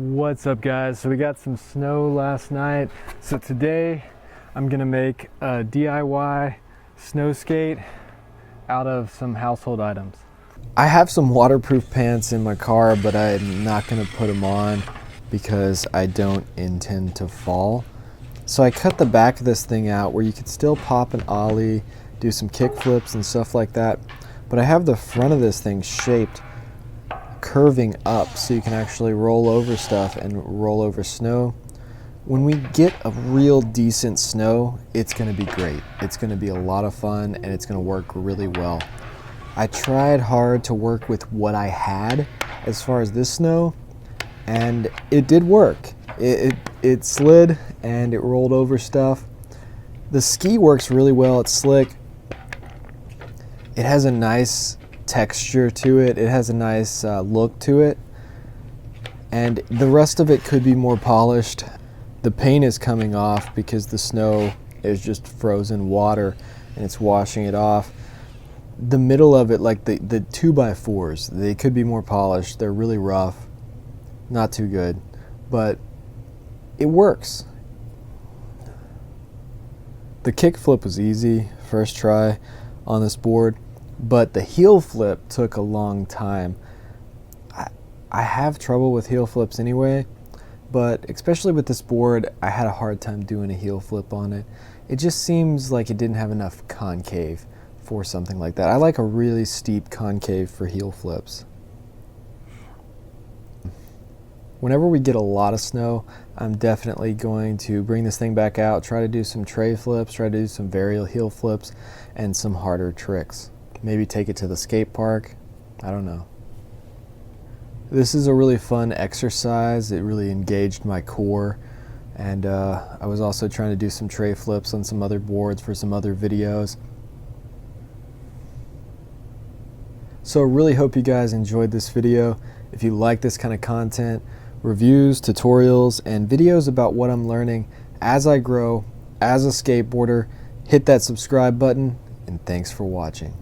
What's up, guys? So we got some snow last night, so today I'm gonna make a DIY snow skate out of some household items. I have some waterproof pants in my car, but I'm not gonna put them on because I don't intend to fall. So I cut the back of this thing out where you could still pop an ollie, do some kick flips and stuff like that, but I have the front of this thing shaped curving up so you can actually roll over stuff and roll over snow. When we get a real decent snow, it's going to be great. It's going to be a lot of fun and it's going to work really well. I tried hard to work with what I had as far as this snow, and it did work. It slid and it rolled over stuff. The ski works really well. It's slick. It has a nice texture to it. It has a nice look to it, and the rest of it could be more polished. The paint is coming off because the snow is just frozen water and it's washing it off. The middle of it, like the 2x4s, they could be more polished. They're really rough, not too good, but it works. The kick flip was easy, first try on this board, but the heel flip took a long time. I have trouble with heel flips anyway, but especially with this board, I had a hard time doing a heel flip on it. It just seems like it didn't have enough concave for something like that. I like a really steep concave for heel flips. Whenever we get a lot of snow, I'm definitely going to bring this thing back out, try to do some tray flips, try to do some varial heel flips, and some harder tricks. Maybe take it to the skate park. I don't know. This is a really fun exercise. It really engaged my core. And I was also trying to do some tray flips on some other boards for some other videos. So I really hope you guys enjoyed this video. If you like this kind of content, reviews, tutorials, and videos about what I'm learning as I grow as a skateboarder, hit that subscribe button, and thanks for watching.